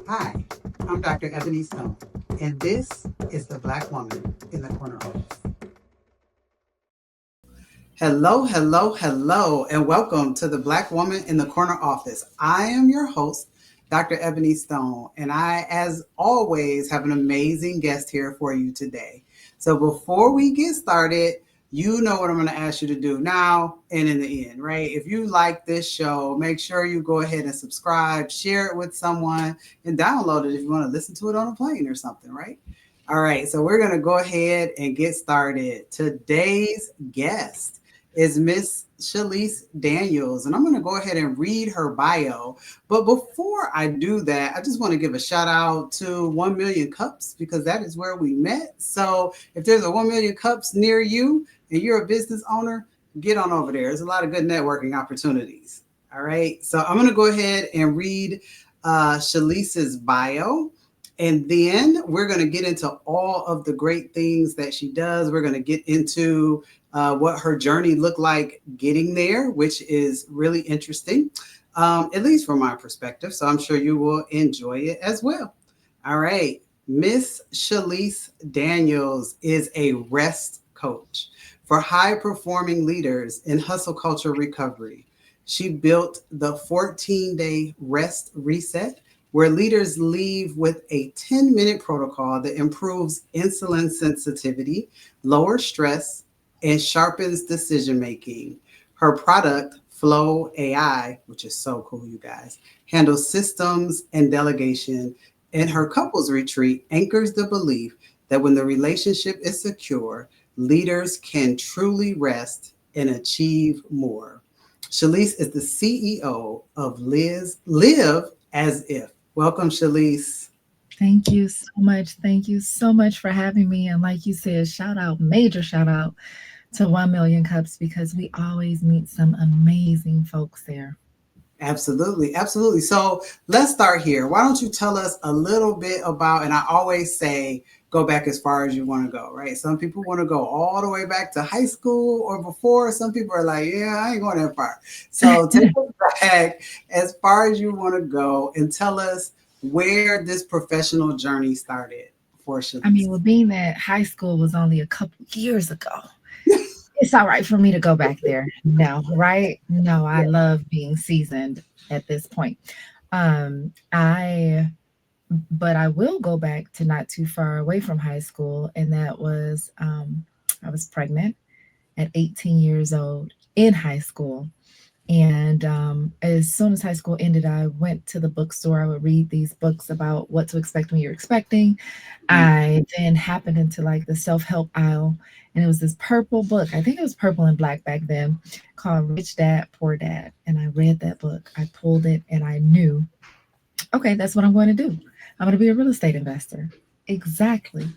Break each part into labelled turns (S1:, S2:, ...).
S1: Hi, I'm Dr. Ebony Stone, and this is the Black Woman in the Corner Office. Hello, hello, hello, and welcome to the Black Woman in the Corner Office. I am your host, Dr. Ebony Stone, and I, as always, have an amazing guest here for you today. So before we get started, you know what I'm going to ask you to do now and in the end, right? If you like this show, make sure you go ahead and subscribe, share it with someone, and download it if you want to listen to it on a plane or something, right? All right, so we're going to go ahead and get started. Today's guest is Miss Shalece Daniels, and I'm going to go ahead and read her bio. But before I do that, I just want to give a shout out to 1 Million Cups because that is where we met. So if there's a 1 Million Cups near you and you're a business owner, get on over there. There's a lot of good networking opportunities. All right, so I'm going to go ahead and read Shalece's bio. And then we're going to get into all of the great things that she does. We're going to get into what her journey looked like getting there, which is really interesting, at least from my perspective. So I'm sure you will enjoy it as well. All right. Miss Shalece Daniels is a rest coach for high performing leaders in hustle culture recovery. She built the 14-day rest reset, where leaders leave with a 10-minute protocol that improves insulin sensitivity, lowers stress, and sharpens decision making. Her product, Flow AI, which is so cool, you guys, handles systems and delegation. And her couples retreat anchors the belief that when the relationship is secure, leaders can truly rest and achieve more. Shalece is the CEO of Live as If. Welcome, Shalece.
S2: Thank you so much. Thank you so much for having me. And like you said, major shout out to 1 Million Cups because we always meet some amazing folks there.
S1: Absolutely, absolutely. So let's start here. Why don't you tell us a little bit about, and I always say, go back as far as you want to go, right? Some people want to go all the way back to high school or before. Some people are like, yeah, I ain't going that far. So take us back as far as you want to go and tell us where this professional journey started for
S2: I mean,
S1: Shalece.
S2: well, being that high school was only a couple years ago, it's all right for me to go back there. No, right? No, I
S1: Yeah.
S2: love being seasoned at this point. I but I will go back to not too far away from high school, and that was I was pregnant at 18 years old in high school. And as soon as high school ended, I went to the bookstore. I would read these books about what to expect when you're expecting. I then happened into like the self help aisle, and it was this purple book. I think it was purple and black back then, called Rich Dad, Poor Dad. And I read that book. I pulled it, and I knew, okay, that's what I'm going to do. I'm going to be a real estate investor. Exactly.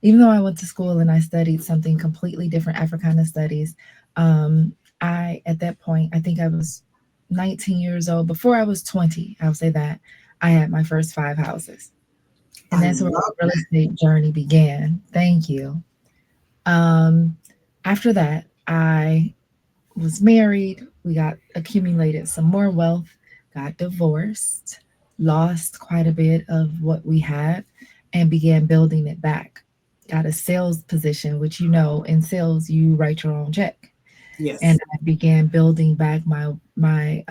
S2: Even though I went to school and I studied something completely different, Africana studies, at that point, I think I was 19 years old. Before I was 20, I'll say that, I had my first 5 houses. And
S1: I
S2: that's where
S1: love
S2: my real estate journey began. Thank you. Um, After that, I was married. We got accumulated some more wealth, got divorced, lost quite a bit of what we had, and began building it back. Got a sales position, which in sales you write your own check, and
S1: Yes.
S2: I began building back my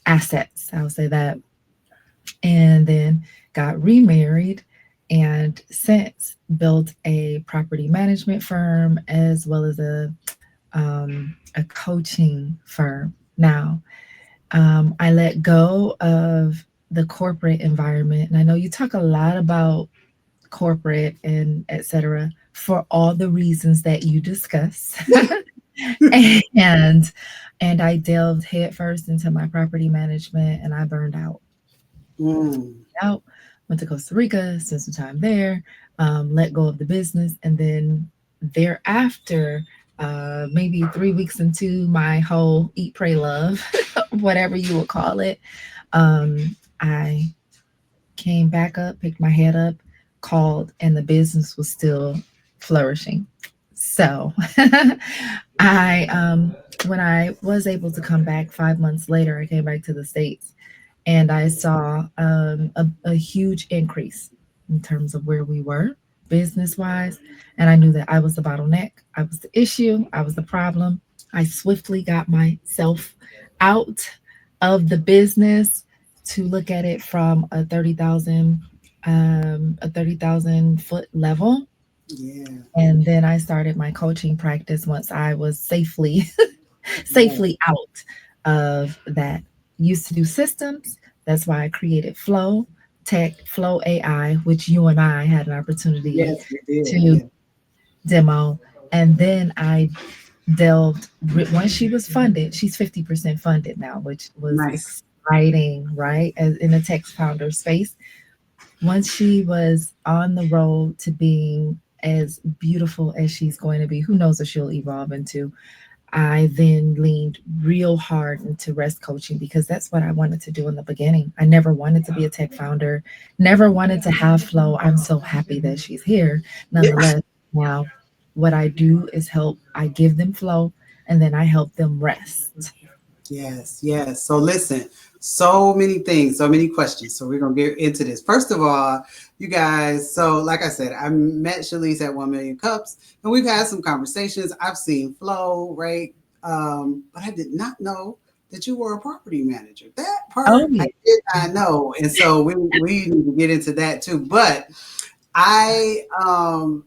S2: assets. I'll say that, and then got remarried, and since built a property management firm as well as a coaching firm. Now, I let go of the corporate environment, and I know you talk a lot about corporate and etc. for all the reasons that you discuss, and I delved headfirst into my property management, and I burned out.
S1: Mm.
S2: Out, went to Costa Rica, spent some time there, let go of the business, and then thereafter, maybe 3 weeks into my whole eat, pray, love, whatever you would call it, I came back up, picked my head up, called, and the business was still flourishing. So, I when I was able to come back 5 months later, I came back to the States, and I saw a huge increase in terms of where we were business wise. And I knew that I was the bottleneck, I was the issue, I was the problem. I swiftly got myself out of the business to look at it from a 30,000 foot level.
S1: Yeah.
S2: And then I started my coaching practice once I was
S1: Yes.
S2: safely out of that. Used to do systems. That's why I created Flow AI, which you and I had an opportunity
S1: Yes, we did.
S2: to
S1: Yeah.
S2: demo. And then I delved, once she was funded, she's 50% funded now, which was
S1: Nice.
S2: exciting, right? As in the tech founder space. Once she was on the road to being as beautiful as she's going to be, who knows what she'll evolve into, I then leaned real hard into rest coaching because that's what I wanted to do in the beginning. I never wanted to be a tech founder, never wanted to have flow. I'm so happy that she's here.
S1: Yeah.
S2: Nonetheless, now what I do is I give them flow and then I help them rest.
S1: Yes, yes. So listen, so many things, so many questions. So we're gonna get into this. First of all, you guys, so like I said, I met Shalece at 1 Million Cups, and we've had some conversations. I've seen Flow, right? But I did not know that you were a property manager. That
S2: Oh,
S1: part I
S2: yeah.
S1: did not know. And so we need to get into that too. But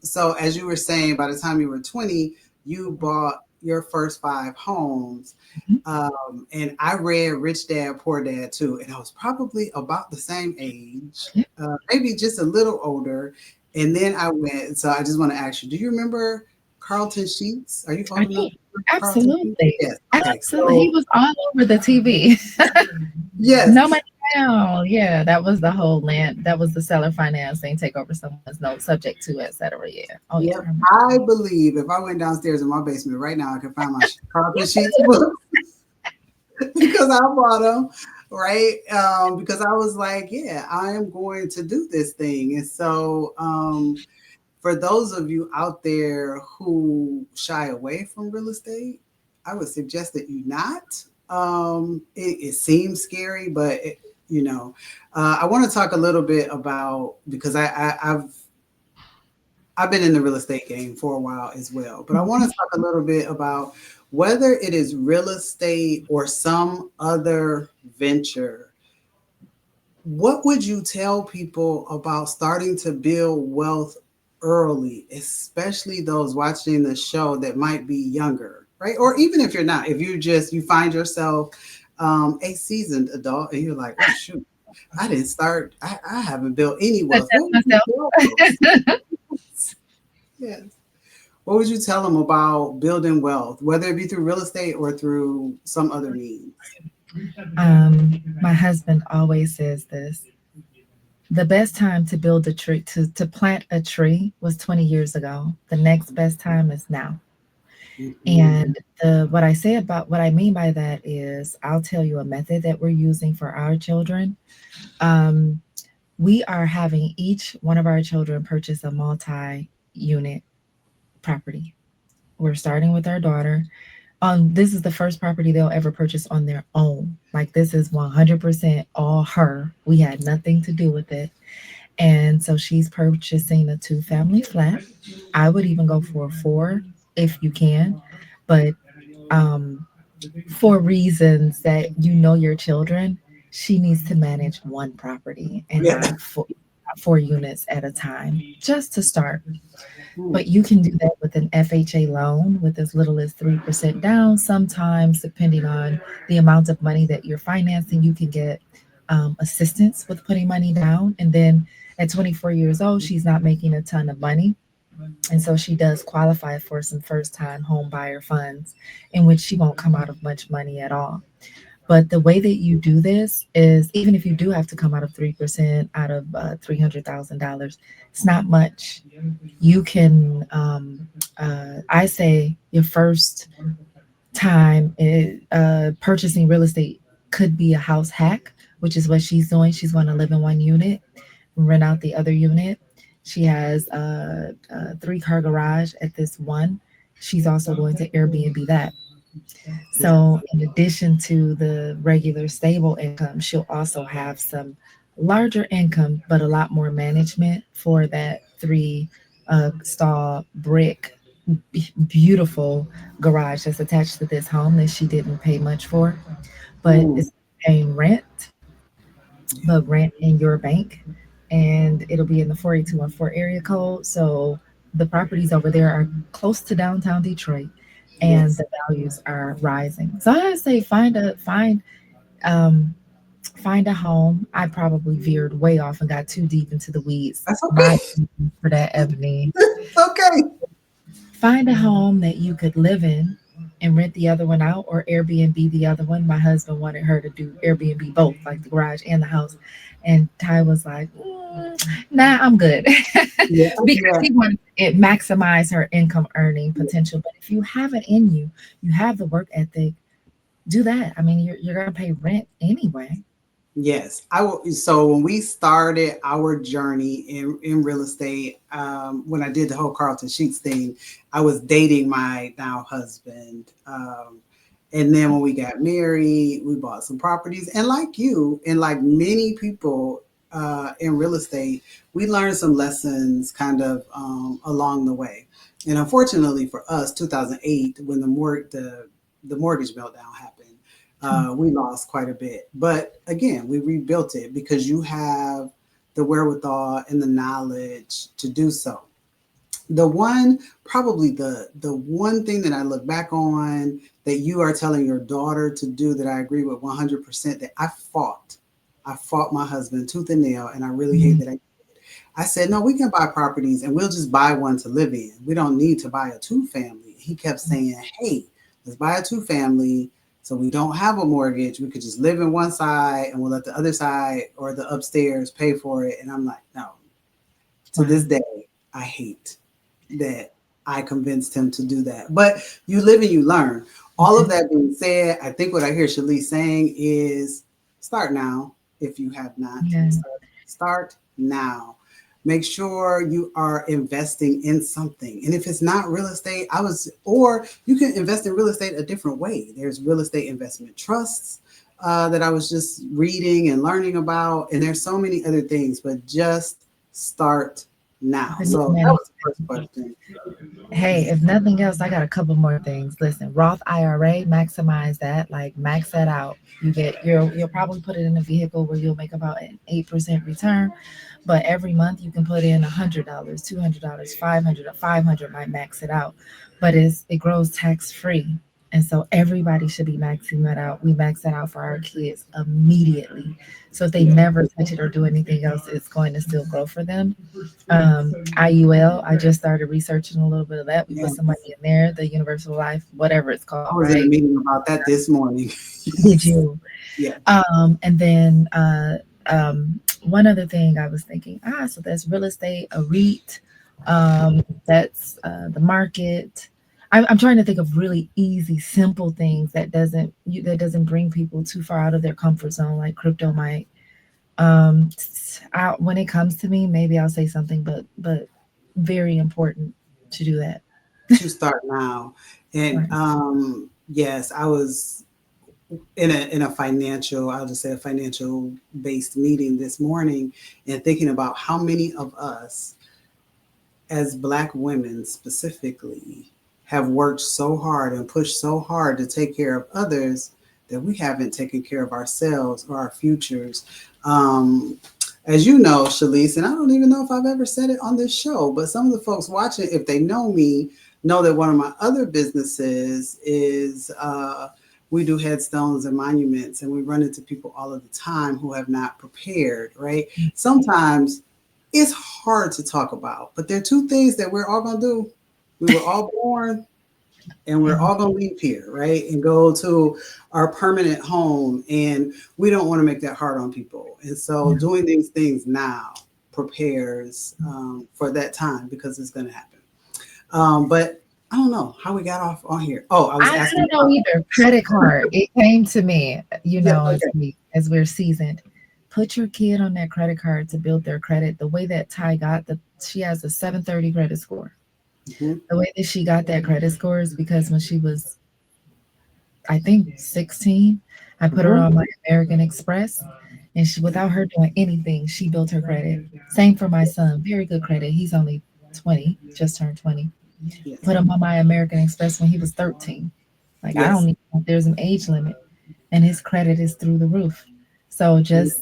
S1: so as you were saying, by the time you were 20, you bought your first 5 homes.
S2: Mhm.
S1: And I read Rich Dad Poor Dad too, and I was probably about the same age,
S2: Yeah,
S1: maybe just a little older. And then I went. So I just want to ask you: do you remember Carlton Sheets? Are you
S2: I
S1: old enough
S2: do.
S1: to remember Carlton Sheets?
S2: Absolutely.
S1: Yes. Okay.
S2: Absolutely. He
S1: So
S2: was all over the TV.
S1: yes,
S2: No money down. Yeah, that was the whole land. That was the seller financing, take over someone's note, subject to, et cetera. Yeah. Oh, yeah.
S1: yep. I believe if I went downstairs in my basement right now, I could find my Carlton Sheets book because I bought them, right? Because I was like, yeah, I am going to do this thing. And so, for those of you out there who shy away from real estate, I would suggest that you not. It seems scary, but I want to talk a little bit about because I've been in the real estate game for a while as well, but I want to talk a little bit about whether it is real estate or some other venture. What would you tell people about starting to build wealth early, especially those watching the show that might be younger, right? Or even if you're not, if you find yourself a seasoned adult and you're like, oh shoot, I didn't start, I haven't built any
S2: Such
S1: wealth.
S2: as
S1: What would you tell those?
S2: myself.
S1: Yes. What would you tell them about building wealth, whether it be through real estate or through some other means?
S2: My husband always says this. The best time to build a tree, to plant a tree was 20 years ago. The next best time is now.
S1: Mhm.
S2: And what I mean by that is I'll tell you a method that we're using for our children. Um, we are having each one of our children purchase a multi-unit property. We're starting with our daughter. This is the first property they'll ever purchase on their own. Like this is 100% all her. We had nothing to do with it. And so she's purchasing a two-family flat. I would even go for a four if you can, but um, for reasons that you know your children, she needs to manage one property and
S1: Yeah.
S2: not four units at a time just to start.
S1: Mm.
S2: But you can do that with an FHA loan with as little as 3% down. Sometimes, depending on the amount of money that you're financing, you can get assistance with putting money down. And then at 24 years old, she's not making a ton of money. And so she does qualify for some first time home buyer funds, in which she won't come out of much money at all. But the way that you do this is even if you do have to come out of 3% out of $300,000, it's not much. You can, I say, your first time purchasing real estate could be a house hack, which is what she's doing. She's going to live in one unit, rent out the other unit. She has a three-car garage at this one. She's also going to Airbnb that.
S1: Yeah.
S2: So, in addition to the regular stable income, she'll also have some larger income, but a lot more management for that three stall brick, beautiful garage that's attached to this home that she didn't pay much for, but
S1: Mm,
S2: it's paying rent,
S1: yeah.
S2: but rent in your bank. And it'll be in the 48214 area code. So, the properties over there are close to downtown Detroit and
S1: Yes.
S2: the values are rising. So I say um find a home. I probably veered way off and got too deep into the weeds.
S1: That's
S2: My
S1: okay.
S2: for that, Ebony.
S1: It's okay.
S2: Find a home that you could live in and rent the other one out or Airbnb the other one. My husband wanted her to do Airbnb both, like the garage and the house. And Ty was like, nah, I'm good.
S1: Yeah.
S2: Because
S1: Yeah.
S2: he wanted it maximize her income earning potential. But if you have it in you, you have the work ethic, do that. I mean, you're going to pay rent anyway.
S1: Yes, I will. So when we started our journey in real estate, when I did the whole Carlton Sheets thing, I was dating my now husband. And then when we got married, we bought some properties. And like you, and like many people in real estate, we learned some lessons kind of along the way. And unfortunately for us, 2008, when the mortgage meltdown happened, we lost quite a bit. But again, we rebuilt it because you have the wherewithal and the knowledge to do so. The one, probably the one thing that I look back on that you are telling your daughter to do that I agree with 100%, that I fought my husband tooth and nail, and I really hate
S2: Mhm.
S1: that I said, no, we can buy properties and we'll just buy one to live in. We don't need to buy a two family. He kept saying, hey, let's buy a two family so we don't have a mortgage. We could just live in one side and we'll let the other side or the upstairs pay for it. And I'm like, no. To this
S2: Wow.
S1: day, I hate that I convinced him to do that. But you live and you learn. All of
S2: Mhm.
S1: that being said, I think what I hear Shalece saying is start now if you have not.
S2: Yeah.
S1: Start now. Make sure you are investing in something. And if it's not real estate, or you can invest in real estate a different way. There's real estate investment trusts that I was just reading and learning about. And there's so many other things, but just start now.
S2: The new
S1: So that
S2: money.
S1: was the first question.
S2: Hey, if nothing else, I got a couple more things. Listen, Roth IRA, maximize that, like max that out. You'll probably put it in a vehicle where you'll make about an 8% return, but every month you can put in $100, $200, 500, 500 might max it out, but it grows tax free. And so everybody should be maxing that out. We max that out for our kids immediately. So if they
S1: Yeah.
S2: never touch it or do anything else, it's going to still grow for them. IUL, I just started researching a little bit of that. We put
S1: Yeah.
S2: some money in there, the Universal Life, whatever it's
S1: I
S2: called,
S1: was in a
S2: right?
S1: meeting about that this morning.
S2: Did
S1: Yes.
S2: you?
S1: Yeah.
S2: And then one other thing I was thinking, so that's real estate, a REIT, that's the market. I'm trying to think of really easy, simple things that doesn't bring people too far out of their comfort zone, like crypto might. Um, when it comes to me, maybe I'll say something, but very important to do that.
S1: To start now. And
S2: Right.
S1: yes, I was in a financial, I'll just say a financial based meeting this morning and thinking about how many of us as Black women specifically have worked so hard and pushed so hard to take care of others that we haven't taken care of ourselves or our futures. Um, as you know, Shalece, and I don't even know if I've ever said it on this show, but some of the folks watching, if they know me, know that one of my other businesses is we do headstones and monuments, and we run into people all of the time who have not prepared, right? Sometimes it's hard to talk about, but there are two things that we're all going to do. We were all born and we're
S2: Mhm.
S1: all going to leave here, right? And go to our permanent home. And we don't want to make that hard on people. And so
S2: Yeah.
S1: doing these things now prepares for that time because it's going to happen. But I don't know how we got off on here. Oh, I was
S2: I
S1: asking
S2: don't know
S1: about,
S2: either. Credit card. It came to me,
S1: yeah,
S2: as
S1: okay.
S2: we're seasoned. Put your kid on that credit card to build their credit. The way that Ty got she has a 730 credit score.
S1: Mhm.
S2: The way that she got that credit score is because when she was I think 16. I put her
S1: Mhm.
S2: on my American Express, and she, without her doing anything, she built her credit. Same for my son, very good credit. He's only 20, just turned 20.
S1: Yes.
S2: Put him on my American Express when he was 13. Like, I don't
S1: Yes.
S2: even know if there's an age limit, and his credit is through the roof. So just,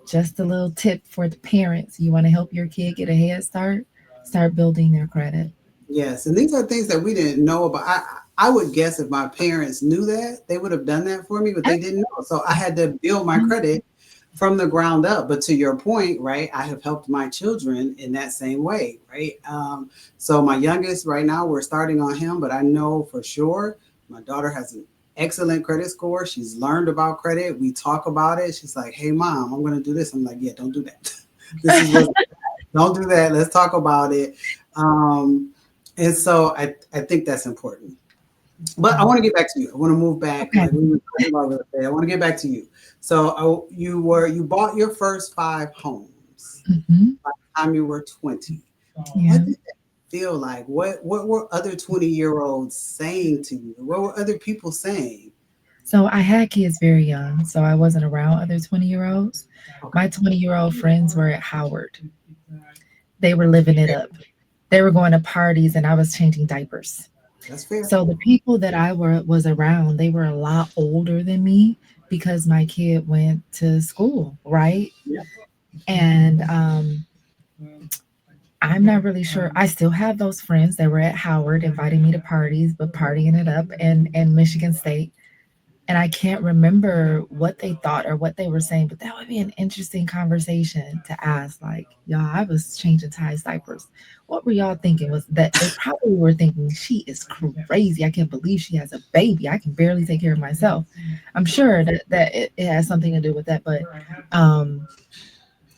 S2: just a little tip for the parents. You want to help your kid get a head start, start building their credit.
S1: Yes, and these are things that we didn't know about. I would guess if my parents knew that, they would have done that for me, but they didn't know. So I had to build my credit from the ground up. But to your point, right, I have helped my children in that same way, right? So my youngest right now, we're starting on him, but I know for sure my daughter has an excellent credit score. She's learned about credit. We talk about it. She's like, "Hey, mom, I'm going to do this." I'm like, "Yeah, don't do that. This is what don't do that. Let's talk about it." Um, and so I think that's important. But I want to get back to you. I want to move back,
S2: Okay.
S1: like we were talking about real estate. I want to get back to you. So you bought your first 5 homes
S2: Hmm.
S1: by the time you were 20.
S2: Yeah.
S1: What did that feel like? What were other 20-year-olds saying to you? What were other people saying?
S2: So I had kids very young, so I wasn't around other 20-year-olds.
S1: Okay,
S2: My 20-year-old friends were at Howard. They were living it up. They were going to parties and I was changing diapers.
S1: that's fair.
S2: So the people that I was around, they were a lot older than me because my kid went to school, right?
S1: Yeah.
S2: And I'm not really sure. I still have those friends that were at Howard inviting me to parties, but partying it up in Michigan State. And I can't remember what they thought or what they were saying, but that would be an interesting conversation to ask. Like, y'all, I was changing Ty's diapers. What were y'all thinking? Was that they probably were thinking she is crazy? I can't believe she has a baby. I can barely take care of myself. I'm sure that it has something to do with that, but um,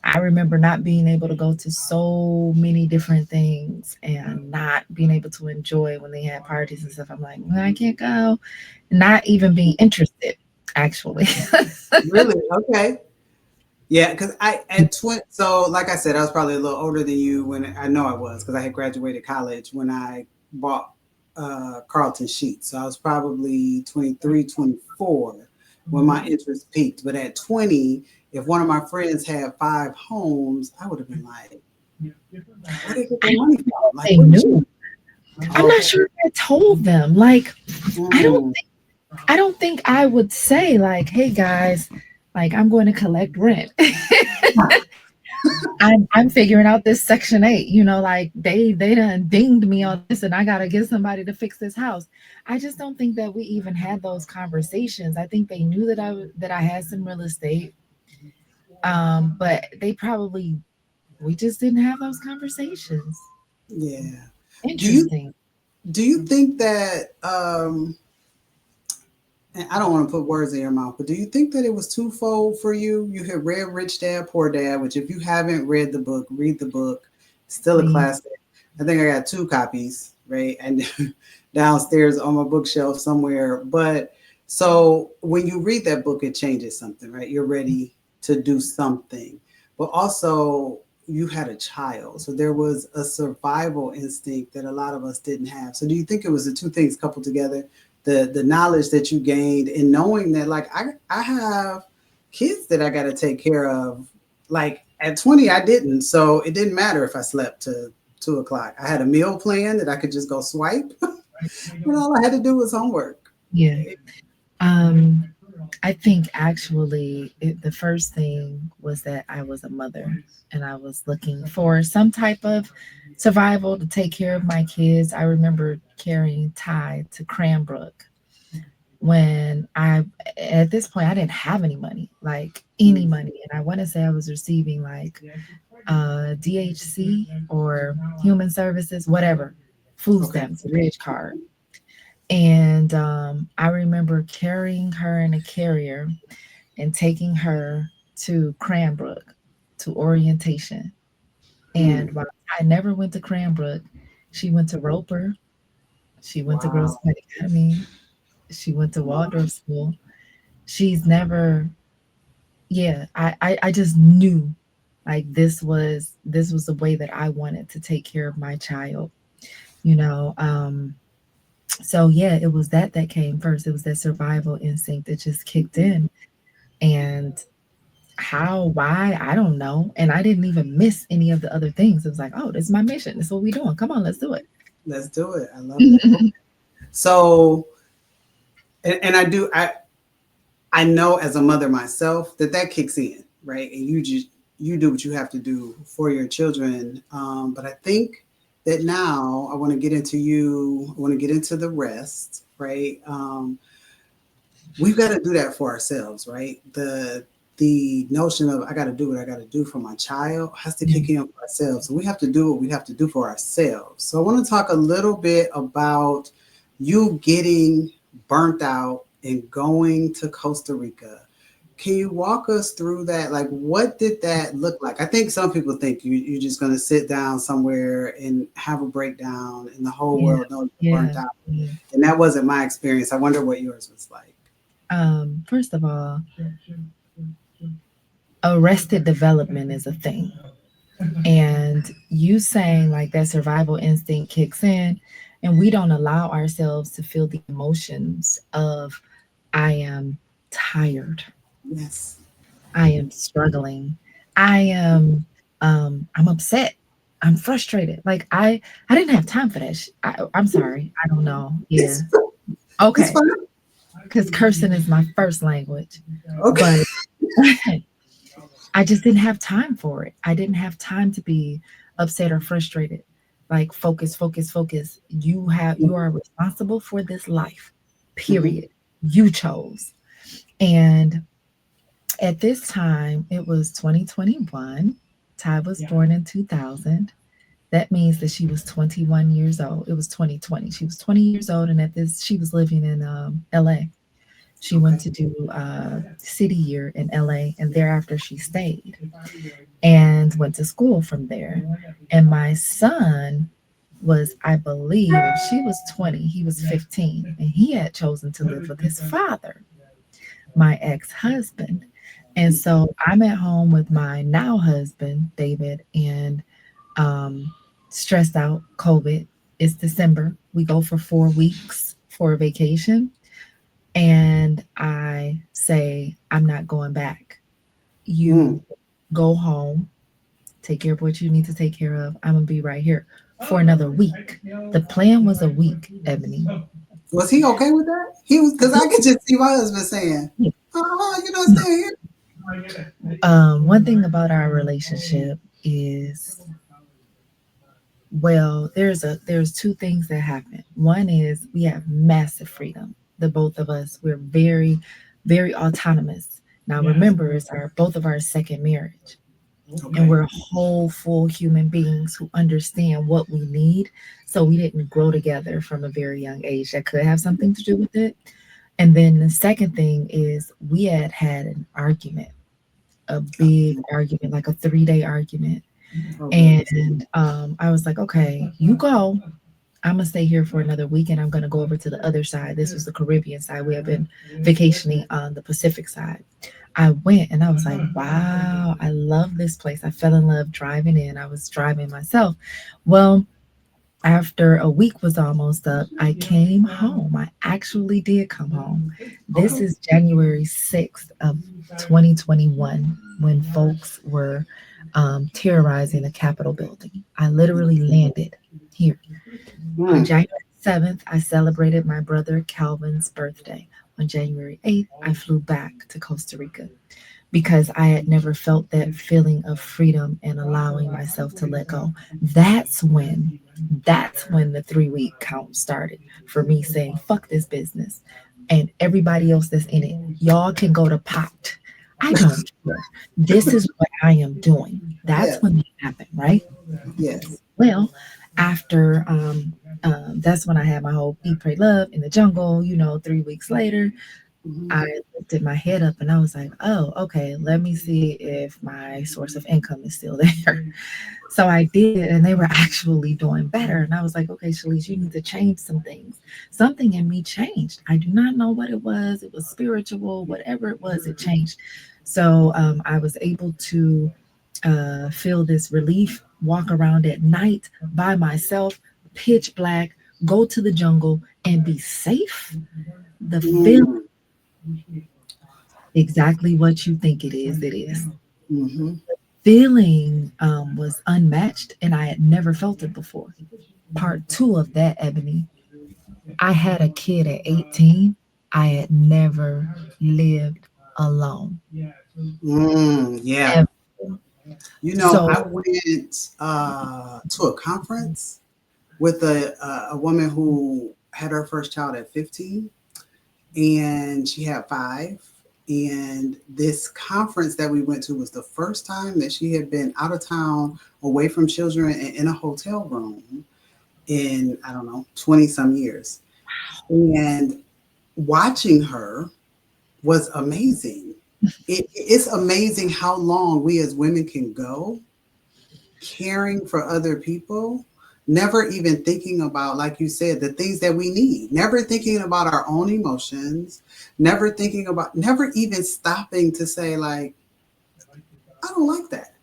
S2: I remember not being able to go to so many different things and not being able to enjoy when they had parties and stuff. I'm like, "Well, I can't go," not even being interested, actually.
S1: Really? Okay. Yeah, because I at 20, so like I said, I was probably a little older than you when I know I was because I had graduated college when I bought Carlton Sheets. So I was probably 23, 24 when my interest peaked. But at 20, if one of my friends had 5 homes, I would have been like, where did they get
S2: I
S1: their
S2: don't
S1: money
S2: know
S1: from?
S2: if
S1: Like,
S2: they
S1: what did
S2: knew.
S1: you?
S2: I'm
S1: Oh,
S2: not
S1: okay.
S2: sure if I told them. Like, I don't
S1: Mm,
S2: I don't think I would say like, "Hey guys, like I'm going to collect rent." I'm figuring out this section 8, like they done dinged me on this and I gotta get somebody to fix this house. I just don't think that we even had those conversations. I think they knew that I had some real estate. But they probably we just didn't have those conversations.
S1: yeah. Do you
S2: Interesting.
S1: do you think that and I don't want to put words in your mouth, but do you think that it was twofold for you? You had read Rich Dad Poor Dad, which if you haven't read the book, read the book. It's still a
S2: Please.
S1: classic. I think I got 2 copies, right? And downstairs on my bookshelf somewhere. But so when you read that book, it changes something, right? You're ready to do something. But also you had a child. So there was a survival instinct that a lot of us didn't have. So do you think it was the two things coupled together? The knowledge that you gained and knowing that like I have kids that I got to take care of. Like at 20 I didn't, so it didn't matter if I slept to 2 o'clock. I had a meal plan that I could just go swipe. And all I had to do was homework.
S2: Yeah. Um, I think actually the first thing was that I was a mother and I was looking for some type of survival to take care of my kids. I remember carrying Ty to Cranbrook when at this point, I didn't have any money, like any money. And I want to say I was receiving like DHC or human services, whatever, food
S1: Okay.
S2: stamps, ridge card. And I remember carrying her in a carrier and taking her to Cranbrook to orientation.
S1: Mm.
S2: And while I never went to Cranbrook, she went to Roper, she went to Girls
S1: Wow.
S2: Point Academy, she went to Waldorf School. She's never, yeah, I just knew like this was the way that I wanted to take care of my child, you know. So yeah, it was that came first. It was that survival instinct that just kicked in. And how, why, I don't know. And I didn't even miss any of the other things. It was like, oh, this is my mission. This is what we're doing. Come on, let's do it.
S1: Let's do it. I love that. Okay. So, and I know as a mother myself that that kicks in, right? And you do what you have to do for your children. But I think that now I want to get into you. I want to get into the rest, right? We've got to do that for ourselves, right? The notion of I got to do what I got to do for my child has to kick in for ourselves. So we have to do what we have to do for ourselves. So I want to talk a little bit about you getting burnt out and going to Costa Rica. Can you walk us through that? Like, what did that look like? I think some people think you're just going to sit down somewhere and have a breakdown, and the whole
S2: Yeah,
S1: world knows you're burnt
S2: yeah,
S1: out.
S2: yeah.
S1: And that wasn't my experience. I wonder what yours was like.
S2: First of all, arrested development is a thing. And you saying like that survival instinct kicks in, and we don't allow ourselves to feel the emotions of I am tired,
S1: Yes.
S2: I am struggling, I am I'm upset, I'm frustrated. Like I didn't have time for that. I'm sorry. I don't know. Yeah.
S1: It's it's
S2: Okay.
S1: fine.
S2: Because cursing is my first language,
S1: Okay.
S2: but I just didn't have time for it. I didn't have time to be upset or frustrated. Like focus, focus, focus. You are responsible for this life.
S1: Mm-hmm.
S2: Period. You chose. And at this time, it was 2021. Ty was born in 2000. That means that she was 21 years old. It was 2020. She was 20 years old, and at this, she was living in LA. She went
S1: Okay.
S2: to do city year in LA, and thereafter she stayed and went to school from there. And my son was, I believe, she was 20, he was 15, and he had chosen to live with his father, my ex husband. And so I'm at home with my now husband, David, and um, stressed out, COVID. It's December. We go for 4 weeks for a vacation. And I say, I'm not going back.
S1: Mm.
S2: You go home, take care of what you need to take care of. I'm going to be right here for another week. The plan was a week, Ebony.
S1: Was he okay with that? He was because I could just see my husband saying, "Oh, you don't stay here."
S2: One thing about our relationship is, well, there's two things that happen. One is we have massive freedom. The both of us, we're very, very autonomous. Now remember, it's our both of our second marriage. And
S1: Okay.
S2: we're whole, full human beings who understand what we need. So we didn't grow together from a very young age. That could have something to do with it. And then the second thing is we had an argument, a big argument, like a 3 day argument.
S1: Oh goodness.
S2: And I was like, okay, you go. I'm gonna stay here for another week, and I'm gonna go over to the other side. This was the Caribbean side. We have been vacationing on the Pacific side. I went and I was like, wow, I love this place. I fell in love driving in. I was driving myself. Well, after a week was almost up, I came home. I actually did come home. This
S1: Okay.
S2: is January 6th of 2021 when folks were terrorizing the Capitol building. I literally landed here. On
S1: Mm.
S2: January 7th, I celebrated my brother Calvin's birthday. On January 8th, I flew back to Costa Rica because I had never felt that feeling of freedom and allowing myself to let go. That's when, that's when the 3 week count started for me saying, fuck this business and everybody else that's in it. Y'all can go to pot. I don't care. This is what I am doing. That's
S1: Yes.
S2: when it happened, right?
S1: Yes.
S2: Well, after that's when I had my whole eat, pray, love in the jungle. 3 weeks later,
S1: Hmm.
S2: I lifted my head up and I was like, oh, okay, let me see if my source of income is still there. So I did, and they were actually doing better. And I was like, okay, Shalece, you need to change some things. Something in me changed. I do not know what it was. It was spiritual, whatever it was, it changed. So I was able to feel this relief, walk around at night by myself, pitch black, go to the jungle and be safe, the feeling
S1: Mm,
S2: exactly what you think it is. It is.
S1: mm-hmm.
S2: Feeling was unmatched, and I had never felt it before. Part two of that, Ebony, I had a kid at 18. I had never lived alone.
S1: Yeah.
S2: Ever.
S1: I
S2: So,
S1: went to a conference with a woman who had her first child at 15, and she had five. And this conference that we went to was the first time that she had been out of town, away from children, and in a hotel room in, I don't know, 20 some years. And watching her was amazing. It's amazing how long we as women can go caring for other people, never even thinking about, like you said, the things that we need, never thinking about our own emotions, never thinking about, never even stopping to say, like, I don't like that.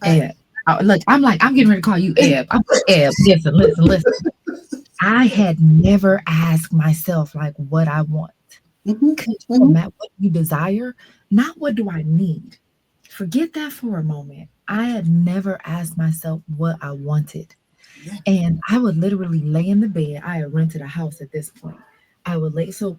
S1: I,
S2: Eb, look, I'm like, I'm getting ready to call you Eb. I'm like, Eb, listen, listen, listen. I had never asked myself, like, what I want.
S1: mhm,
S2: Could you
S1: mhm,
S2: imagine what you desire? Not what do I need? Forget that for a moment. I had never asked myself what I wanted.
S1: yeah,
S2: And I would literally lay in the bed. I had rented a house at this point. I would lay so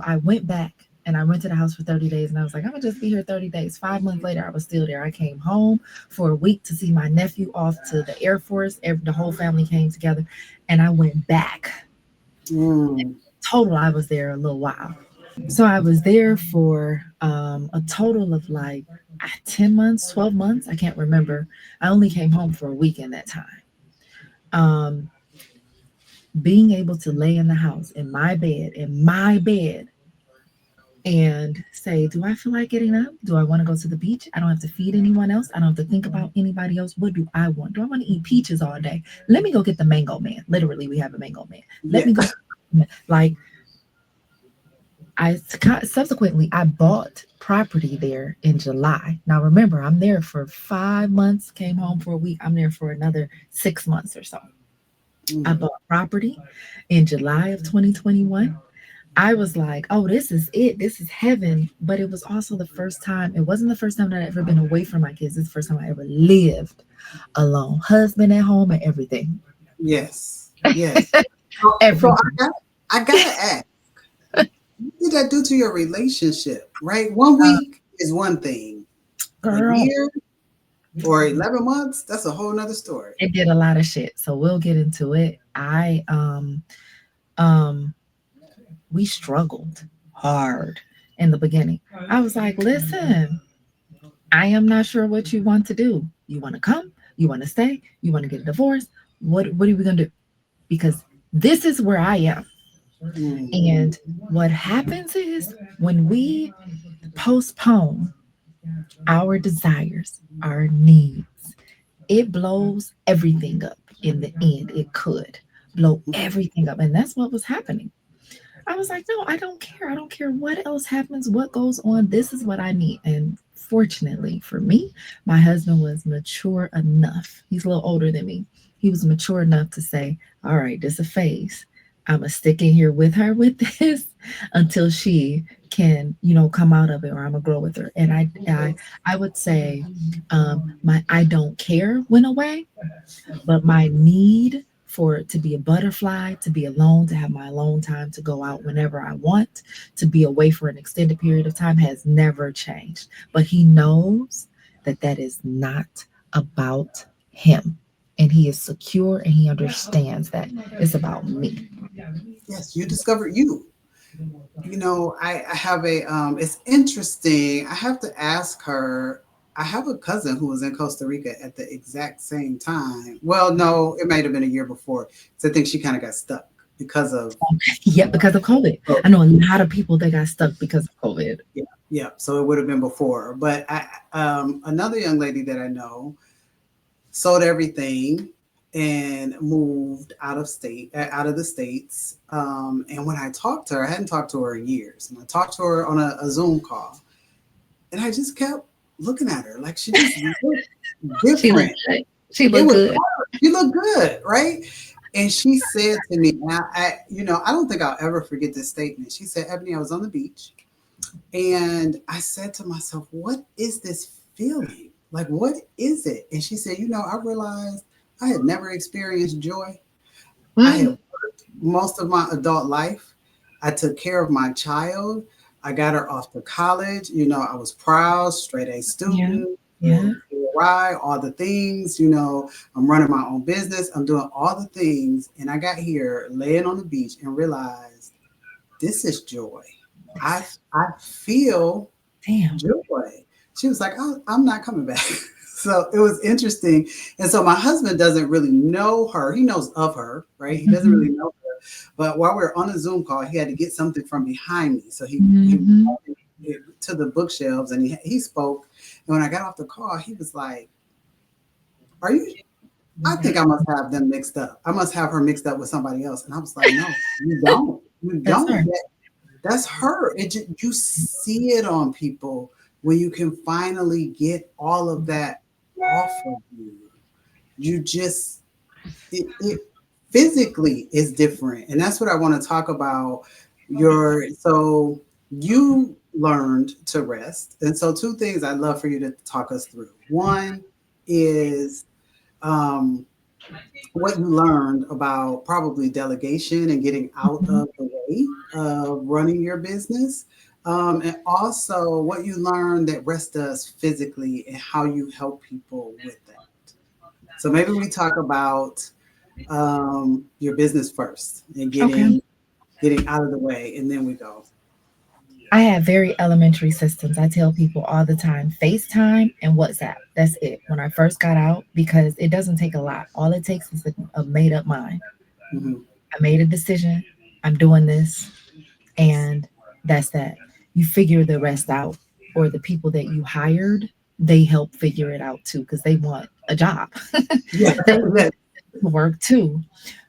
S2: I went back and I rented a house for 30 days and I was like, I'm gonna just be here 30 days. 5 months later, I was still there. I came home for a week to see my nephew off to the Air Force. The whole family came together and I went back.
S1: mm,
S2: Total, I was there a little while. So I was there for a total of like 10 months, 12 months. I can't remember. I only came home for a week in that time. Um, Being able to lay in the house in my bed, and say, do I feel like getting up? Do I want to go to the beach? I don't have to feed anyone else. I don't have to think about anybody else. What do I want? Do I want to eat peaches all day? Let me go get the mango man. Literally, we have a mango man. Let
S1: yeah,
S2: me go. Like, subsequently I bought property there in July. Now remember, I'm there for 5 months, came home for a week. I'm there for another 6 months or so. I
S1: mm,
S2: bought property in July of 2021. I was like, oh, this is it. This is heaven. But it was also the first time, it wasn't the first time that I'd ever been away from my kids. It's the first time I ever lived alone, husband at home and everything.
S1: yes, yes. So
S2: Everything.
S1: I gotta ask, what did that do to your relationship? Right, 1 week is one thing, a
S2: Girl,
S1: year or 11 months, that's a whole nother story.
S2: it did a lot of shit. So we'll get into it. Um we struggled hard in the beginning. I was like, listen, I am not sure what you want to do. You want to come? You want to stay? You want to get a divorce? What are we gonna do? Because this is where I am.
S1: Mm,
S2: And what happens is when we postpone our desires, our needs, it blows everything up in the end. It could blow everything up. And that's what was happening. I was like, no, I don't care. I don't care what else happens, what goes on. This is what I need. And fortunately for me, my husband was mature enough. He's a little older than me. He was mature enough to say, all right, this is a phase. I'm going to stick in here with her with this until she can, come out of it, or I'm going to grow with her. And I would say my I don't care went away, but my need for it to be a butterfly, to be alone, to have my alone time, to go out whenever I want, to be away for an extended period of time has never changed. But he knows that that is not about him. And he is secure and he understands that it's about me.
S1: yes, you discovered you. I have it's interesting. I have to ask her. I have a cousin who was in Costa Rica at the exact same time. Well, no, it might have been a year before. So I think she kind of got stuck because of,
S2: Yeah, because of COVID.
S1: oh,
S2: I know a lot of people that got stuck because of COVID.
S1: yeah, yeah. So it would have been before. But another young lady that I know sold everything and moved out of state, out of the states. And when I talked to her, I hadn't talked to her in years, and I talked to her on a Zoom call, and I just kept looking at her like she just looked
S2: She looked
S1: different.
S2: good. She
S1: It
S2: looked
S1: was
S2: good.
S1: her. She looked good, right? And she said to me, and I don't think I'll ever forget this statement. She said, Ebony, I was on the beach and I said to myself, what is this feeling? Like, what is it? And she said, I realized I had never experienced joy. I had
S2: Mm,
S1: worked most of my adult life. I took care of my child. I got her off to college. I was proud, straight A
S2: yeah,
S1: student,
S2: yeah.
S1: ride, all the things. I'm running my own business. I'm doing all the things. And I got here laying on the beach and realized this is joy. I, I feel
S2: Damn.
S1: joy. She was like, I'm not coming back. So it was interesting. And so my husband doesn't really know her. He knows of her, right? He doesn't
S2: Hmm.
S1: really know her. But while we were on a Zoom call, he had to get something from behind me. So he
S2: Hmm.
S1: walked to the bookshelves and he spoke. And when I got off the call, he was like, are you, I think I must have them mixed up. I must have her mixed up with somebody else. And I was like, no, you don't. You
S2: That's
S1: don't.
S2: her.
S1: That's her. You see it on people when you can finally get all of that off of you. You just it physically is different, and that's what I want to talk about. So you learned to rest, and so two things I'd love for you to talk us through. One is um, what you learned about probably delegation and getting out
S2: Mhm.
S1: of the way of running your business. And also what you learned that rest does physically and how you help people with that. So maybe we talk about your business first and
S2: Okay.
S1: getting out of the way, and then we go.
S2: I have very elementary systems. I tell people all the time FaceTime and WhatsApp. That's it. When I first got out, because it doesn't take a lot. All it takes is a made up mind.
S1: Hmm.
S2: I made a decision. I'm doing this. And that's that. You figure the rest out, or the people that you hired, they help figure it out too because they want a job.
S1: Yeah,
S2: They
S1: yeah.
S2: want work too.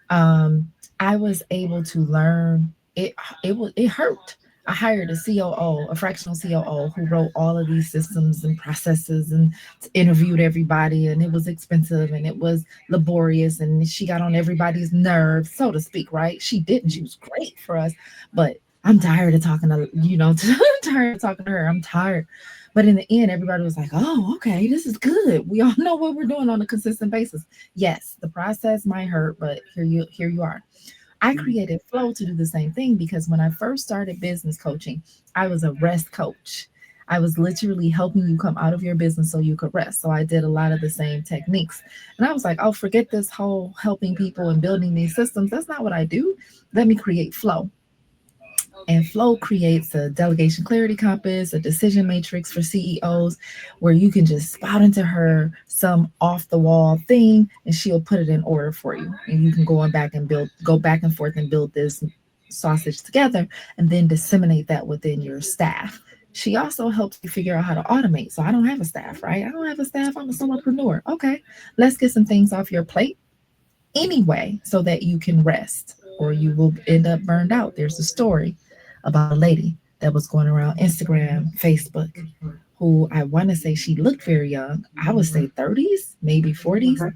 S2: um, I was able to learn it. It hurt. I hired a COO, a fractional COO, who wrote all of these systems and processes and interviewed everybody, and it was expensive and it was laborious, and she got on everybody's nerves, so to speak. Right? She didn't. She was great for us, but I'm tired of talking to I'm tired of talking to her. I'm tired. But in the end, everybody was like, "Oh, okay, this is good. We all know what we're doing on a consistent basis." Yes, the process might hurt, but here you are. I created Flow to do the same thing because when I first started business coaching, I was a rest coach. I was literally helping you come out of your business so you could rest. So I did a lot of the same techniques. And I was like, oh, forget this whole helping people and building these systems. That's not what I do. Let me create Flow. And Flow creates a delegation clarity compass, a decision matrix for CEOs, where you can just spout into her some off the wall thing and she'll put it in order for you. And you can go on back and go back and forth and build this sausage together and then disseminate that within your staff. She also helps you figure out how to automate. So I don't have a staff, right? I don't have a staff. I'm a solopreneur. Okay, let's get some things off your plate anyway so that you can rest or you will end up burned out. There's a story about a lady that was going around Instagram, Facebook, who I want to say she looked very young. I would say 30s, maybe 40s.